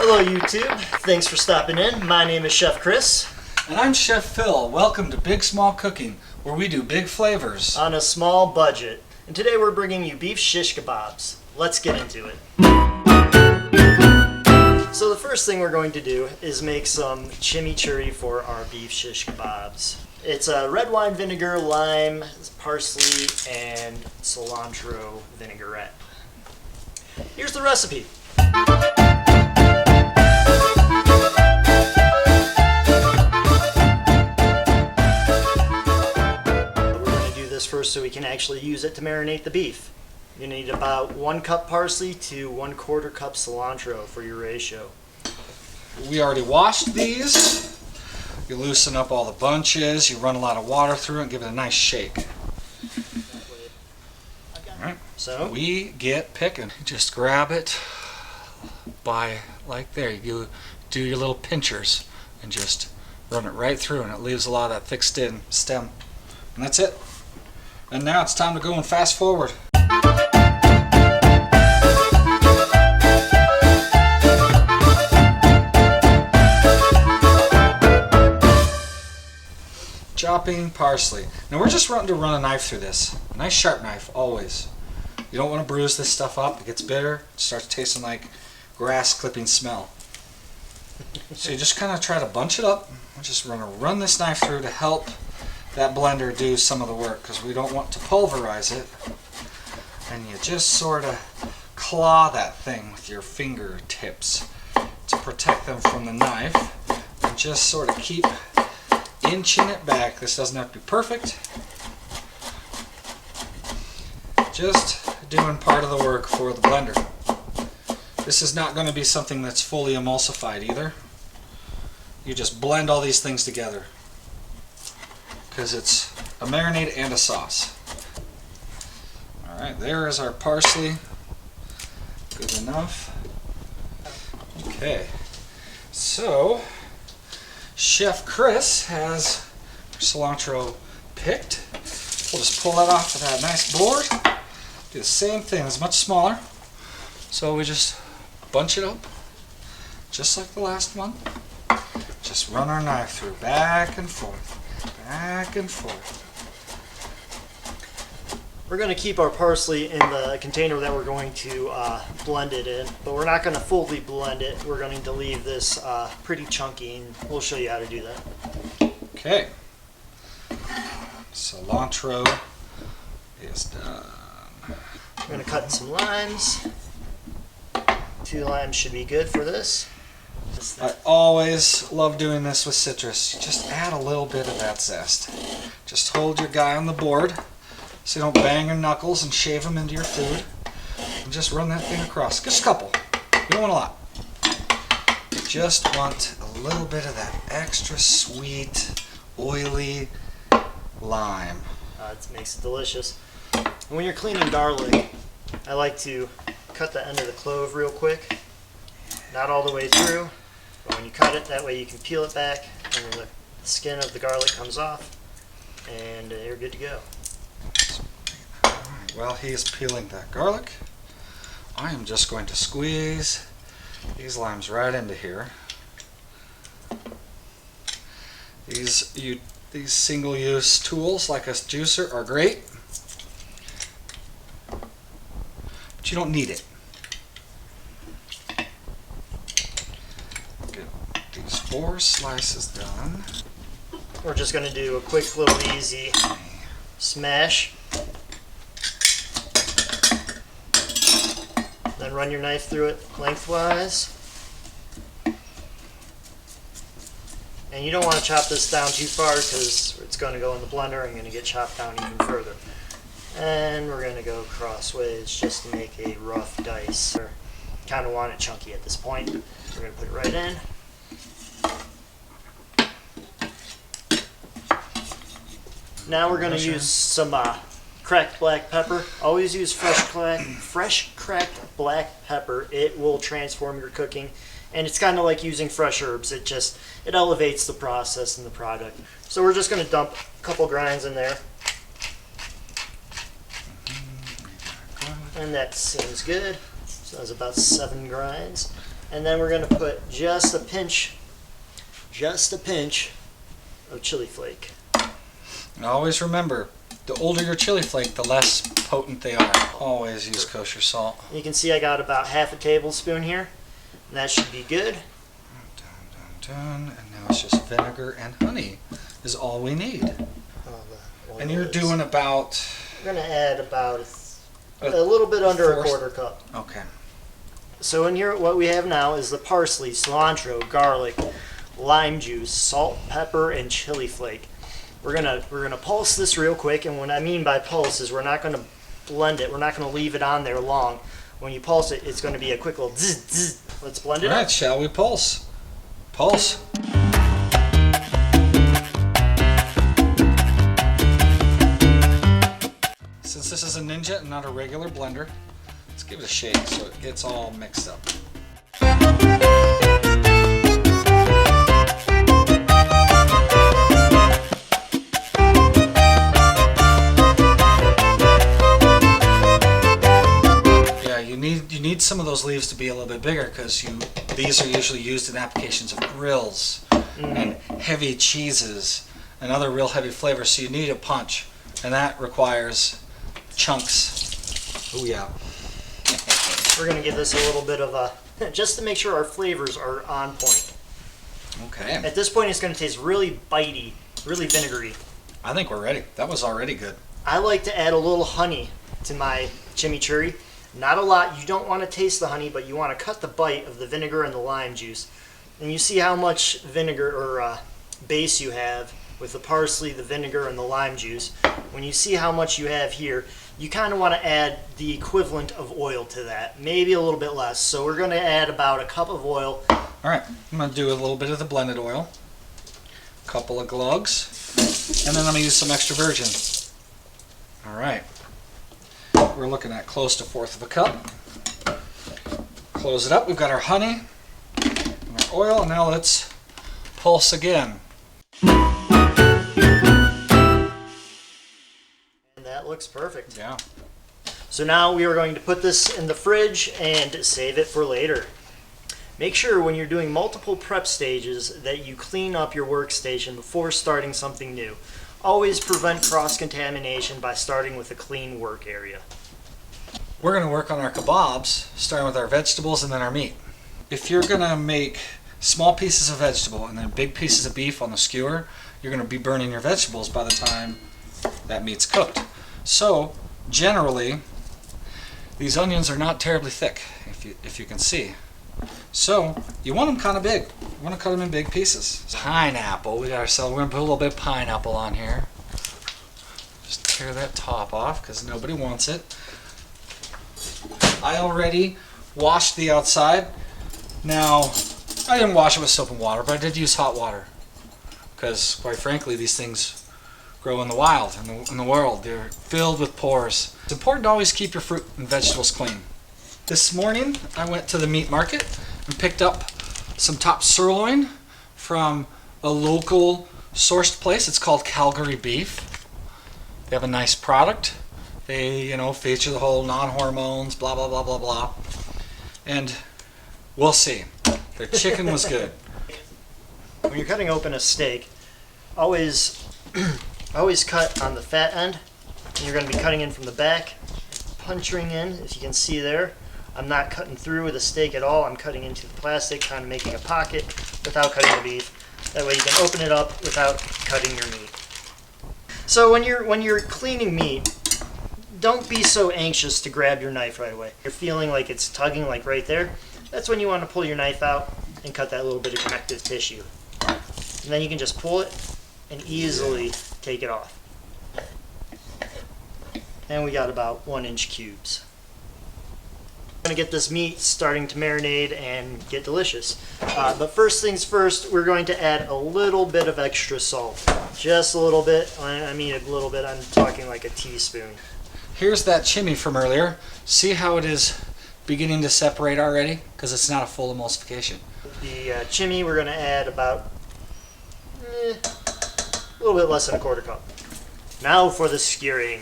Hello YouTube, thanks for stopping in. My name is Chef Chris. And I'm Chef Phil. Welcome to Big Small Cooking, where we do big flavors. On a small budget. And today we're bringing you beef shish kebabs. Let's get into it. So the first thing we're going to do is make some chimichurri for our beef shish kebabs. It's a red wine vinegar, lime, parsley, and cilantro vinaigrette. Here's the recipe. First, so we can actually use it to marinate the beef. You need about 1 cup parsley to 1/4 cup cilantro for your ratio. We already washed these. You loosen up all the bunches, you run a lot of water through it and give it a nice shake. Alright, so we get picking. Just grab it by like there. You do your little pinchers and just run it right through, and it leaves a lot of that thick stem. And that's it. And now it's time to go and fast forward. Chopping parsley. Now we're just wanting to run a knife through this. A nice sharp knife, always. You don't want to bruise this stuff up. It gets bitter. It starts tasting like grass clipping smell. So you just kind of try to bunch it up. We're just going to run this knife through to help that blender do some of the work, because we don't want to pulverize it. And you just sort of claw that thing with your fingertips to protect them from the knife, and just sort of keep inching it back. This doesn't have to be perfect, just doing part of the work for the blender. This is not going to be something that's fully emulsified either. You just blend all these things together, because it's a marinade and a sauce. Alright, there is our parsley. Good enough. Okay, so Chef Chris has our cilantro picked. We'll just pull that off of that nice board. Do the same thing, it's much smaller. So we just bunch it up, just like the last one. Just run our knife through, back and forth. Back and forth. We're going to keep our parsley in the container that we're going to blend it in, but we're not going to fully blend it. We're going to leave this pretty chunky, and we'll show you how to do that. Okay. Cilantro is done. We're going to cut some limes. 2 limes should be good for this. I always love doing this with citrus. Just add a little bit of that zest. Just hold your guy on the board so you don't bang your knuckles and shave them into your food. And just run that thing across. Just a couple. You don't want a lot. You just want a little bit of that extra sweet, oily lime. It makes it delicious. And when you're cleaning garlic, I like to cut the end of the clove real quick. Not all the way through, but when you cut it, that way you can peel it back and the skin of the garlic comes off, and you're good to go. Alright, while he is peeling that garlic, I am just going to squeeze these limes right into here. These single-use tools like a juicer are great, but you don't need it. These 4 slices done. We're just going to do a quick little easy smash. Then run your knife through it lengthwise. And you don't want to chop this down too far, because it's going to go in the blender and going to get chopped down even further. And we're going to go crossways just to make a rough dice. Kind of want it chunky at this point. We're going to put it right in. Now we're going to use some cracked black pepper. Always use fresh cracked black pepper. It will transform your cooking, and it's kind of like using fresh herbs. It elevates the process and the product. So we're just going to dump a couple grinds in there. And that seems good. So that's about 7 grinds. And then we're going to put just a pinch of chili flake. And always remember, the older your chili flake, the less potent they are. Always use kosher salt. You can see I got about half a tablespoon here. And that should be good. And now it's just vinegar and honey is all we need. And you're doing about... We're going to add about a little bit under a quarter cup. Okay. So in here, what we have now is the parsley, cilantro, garlic, lime juice, salt, pepper, and chili flake. We're gonna pulse this real quick, and what I mean by pulse is we're not gonna blend it. We're not gonna leave it on there long. When you pulse it, it's gonna be a quick little zzz, zzz. Let's blend it All right, up. shall we pulse? Pulse. Since this is a Ninja and not a regular blender, let's give it a shake so it gets all mixed up. You need some of those leaves to be a little bit bigger because these are usually used in applications of grills and heavy cheeses and other real heavy flavors, so you need a punch, and that requires chunks. Oh yeah. We're gonna give this a little bit of a, just to make sure our flavors are on point. Okay. At this point, it's gonna taste really bitey, really vinegary. I think we're ready. That was already good. I like to add a little honey to my chimichurri. Not a lot. You don't want to taste the honey, but you want to cut the bite of the vinegar and the lime juice. And you see how much vinegar or base you have with the parsley, the vinegar, and the lime juice. When you see how much you have here, you kind of want to add the equivalent of oil to that, maybe a little bit less. So we're going to add about a cup of oil. All right, I'm going to do a little bit of the blended oil, a couple of glugs, and then I'm going to use some extra virgin. All right. We're looking at close to 1/4 of a cup. Close it up. We've got our honey and our oil, and now let's pulse again. And that looks perfect. Yeah. So now we are going to put this in the fridge and save it for later. Make sure when you're doing multiple prep stages that you clean up your workstation before starting something new. Always prevent cross-contamination by starting with a clean work area. We're going to work on our kebabs, starting with our vegetables and then our meat. If you're going to make small pieces of vegetable and then big pieces of beef on the skewer, you're going to be burning your vegetables by the time that meat's cooked. So, generally, these onions are not terribly thick, if you can see. So, you want them kind of big. You want to cut them in big pieces. Pineapple, we're going to put a little bit of pineapple on here. Just tear that top off because nobody wants it. I already washed the outside. Now, I didn't wash it with soap and water, but I did use hot water. Because, quite frankly, these things grow in the wild, in the world. They're filled with pores. It's important to always keep your fruit and vegetables clean. This morning, I went to the meat market and picked up some top sirloin from a local sourced place. It's called Calgary Beef. They have a nice product. They, feature the whole non-hormones, blah, blah, blah, blah, blah. And we'll see. Their chicken was good. When you're cutting open a steak, always cut on the fat end. And you're going to be cutting in from the back, punching in, as you can see there. I'm not cutting through with the steak at all. I'm cutting into the plastic, kind of making a pocket without cutting the beef. That way you can open it up without cutting your meat. So when you're cleaning meat, don't be so anxious to grab your knife right away. You're feeling like it's tugging, like right there. That's when you want to pull your knife out and cut that little bit of connective tissue. And then you can just pull it and easily take it off. And we got about 1-inch cubes. We're going to get this meat starting to marinate and get delicious. But first things first, we're going to add a little bit of extra salt. Just a little bit. I mean a little bit. I'm talking like a teaspoon. Here's that chimney from earlier. See how it is beginning to separate already? Because it's not a full emulsification. The chimney, we're going to add about a little bit less than a quarter cup. Now for the skewering.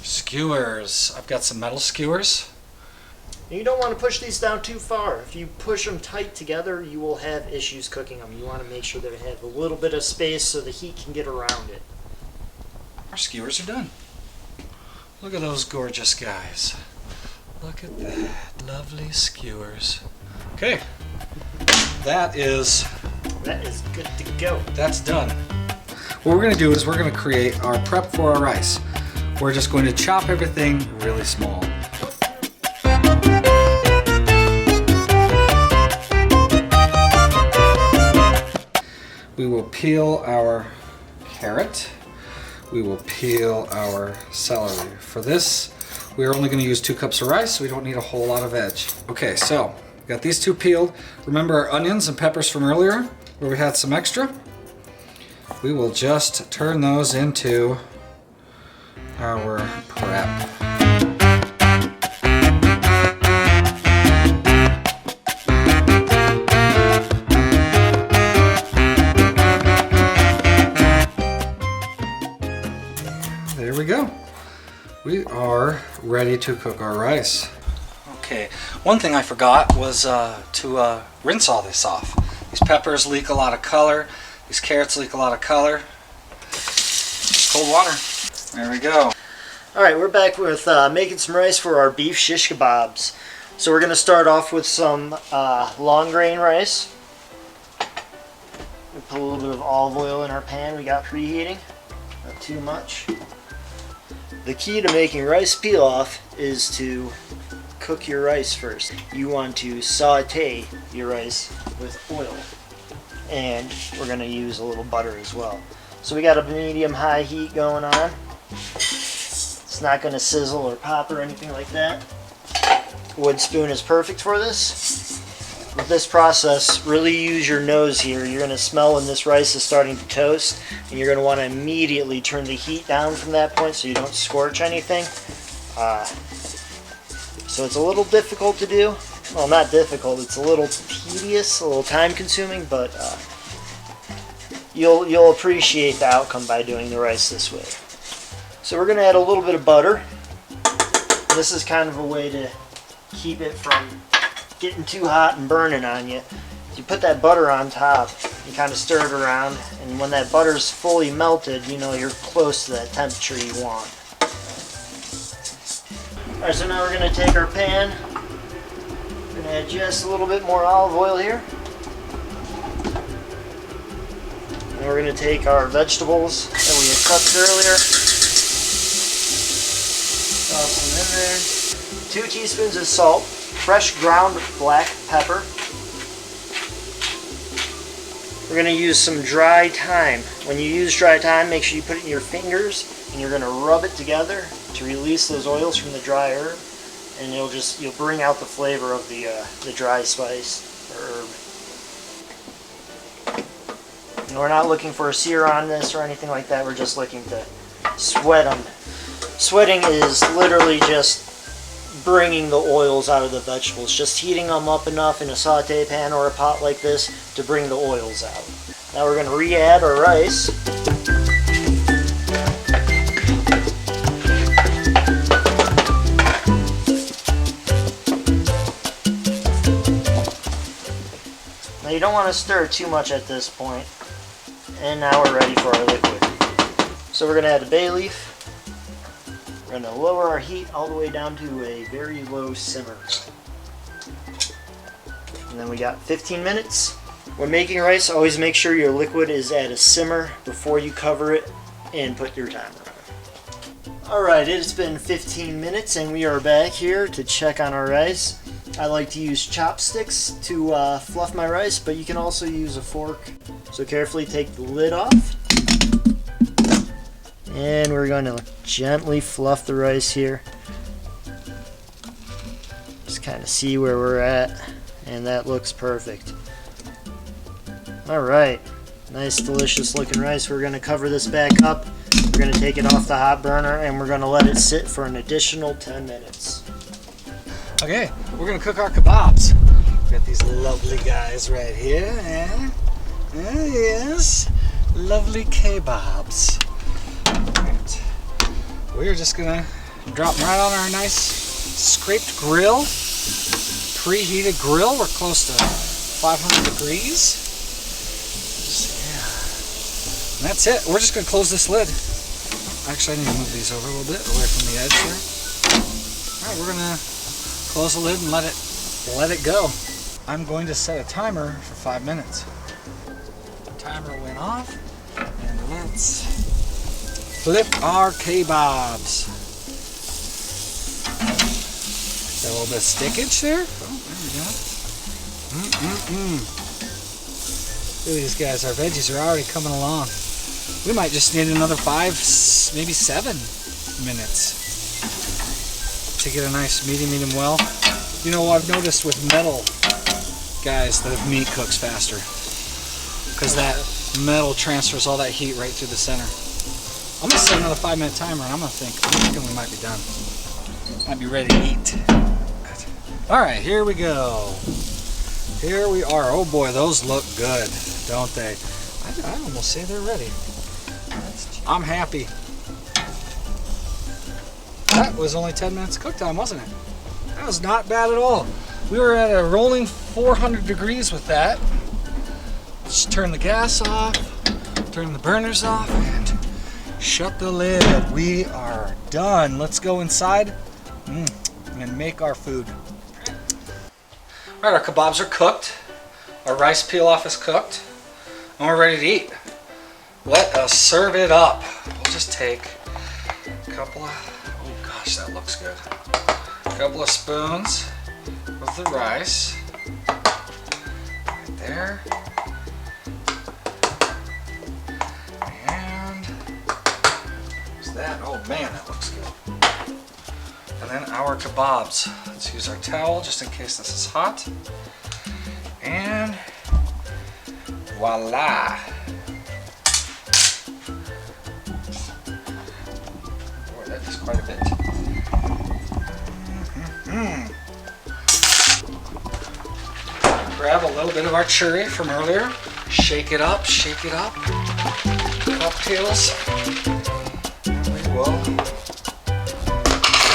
Skewers. I've got some metal skewers. And you don't want to push these down too far. If you push them tight together, you will have issues cooking them. You want to make sure they have a little bit of space so the heat can get around it. Our skewers are done. Look at those gorgeous guys. Look at that. Lovely skewers. Okay. That is good to go. That's done. What we're going to do is we're going to create our prep for our rice. We're just going to chop everything really small. We will peel our carrot. We will peel our celery. For this, we're only going to use 2 cups of rice, so we don't need a whole lot of veg. Okay, so we got these 2 peeled. Remember our onions and peppers from earlier, where we had some extra? We will just turn those into our prep. There we go. We are ready to cook our rice. Okay, one thing I forgot was to rinse all this off. These peppers leak a lot of color. These carrots leak a lot of color. Cold water. There we go. Alright, we're back with making some rice for our beef shish kebabs. So we're going to start off with some long grain rice. We put a little bit of olive oil in our pan we got preheating. Not too much. The key to making rice pilaf is to cook your rice first. You want to saute your rice with oil. And we're going to use a little butter as well. So we got a medium-high heat going on. It's not going to sizzle or pop or anything like that. Wood spoon is perfect for this. With this process, really use your nose here. You're going to smell when this rice is starting to toast, and you're going to want to immediately turn the heat down from that point so you don't scorch anything. So it's a little difficult to do. Well, not difficult, it's a little tedious, a little time consuming, but you'll appreciate the outcome by doing the rice this way. So we're going to add a little bit of butter. This is kind of a way to keep it from getting too hot and burning on you. You put that butter on top, you kind of stir it around, and when that butter's fully melted, you know you're close to that temperature you want. Alright, so now we're going to take our pan. We're going to add just a little bit more olive oil here. And we're going to take our vegetables that we had prepped earlier. Toss them in there. 2 teaspoons of salt. Fresh ground black pepper. We're going to use some dry thyme. When you use dry thyme, make sure you put it in your fingers and you're going to rub it together to release those oils from the dry herb, and you'll bring out the flavor of the dry spice or herb. And we're not looking for a sear on this or anything like that. We're just looking to sweat them. Sweating is literally just bringing the oils out of the vegetables, just heating them up enough in a saute pan or a pot like this to bring the oils out. Now we're going to re-add our rice. Now you don't want to stir too much at this point. And now we're ready for our liquid. So we're going to add a bay leaf. We're going to lower our heat all the way down to a very low simmer. And then we got 15 minutes. When making rice, always make sure your liquid is at a simmer before you cover it and put your timer on. Alright, it's been 15 minutes and we are back here to check on our rice. I like to use chopsticks to fluff my rice, but you can also use a fork. So carefully take the lid off. And we're going to gently fluff the rice here. Just kind of see where we're at. And that looks perfect. Alright. Nice, delicious looking rice. We're going to cover this back up. We're going to take it off the hot burner and we're going to let it sit for an additional 10 minutes. Okay, we're going to cook our kebabs. We got these lovely guys right here. Yes. Lovely kebabs. We're just gonna drop them right on our nice scraped grill. preheated grill. We're close to 500 degrees. So, yeah. And that's it. We're just going to close this lid. Actually, I need to move these over a little bit, away from the edge here. Alright, we're going to close the lid and let it go. I'm going to set a timer for 5 minutes. The timer went off, and let's flip our Kabobs. Got a little bit of stickage there. Oh, there we go. Look at these guys. Our veggies are already coming along. We might just need another 5, maybe 7 minutes to get a nice medium well. You know, I've noticed with metal, guys, the meat cooks faster because that metal transfers all that heat right through the center. I'm gonna set another 5-minute timer, and I'm thinking we might be done. Might be ready to eat. All right, here we go. Here we are. Oh boy, those look good, don't they? I almost say they're ready. I'm happy. That was only 10 minutes of cook time, wasn't it? That was not bad at all. We were at a rolling 400 degrees with that. Let's turn the gas off, turn the burners off, and shut the lid. We are done. Let's go inside and make our food. All right, our kebabs are cooked. Our rice pilaf is cooked, and we're ready to eat. Let us serve it up. We'll just take a couple of, oh gosh, that looks good. A couple of spoons of the rice. Right there. And what's that? Oh man, that looks good. And then our kebabs. Let's use our towel just in case this is hot. And voila. Boy, that is quite a bit. Grab a little bit of our churri from earlier. Shake it up, shake it up. Cocktails. And we will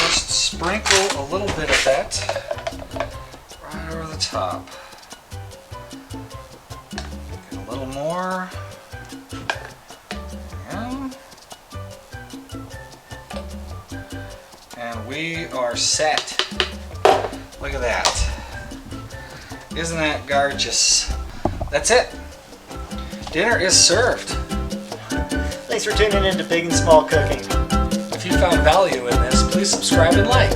just sprinkle a little bit of that right over the top. Get a little more. Yeah. And we are set. Look at that. Isn't that gorgeous? That's it. Dinner is served. Thanks for tuning in to Big and Small Cooking. If you found value in this, please subscribe and like.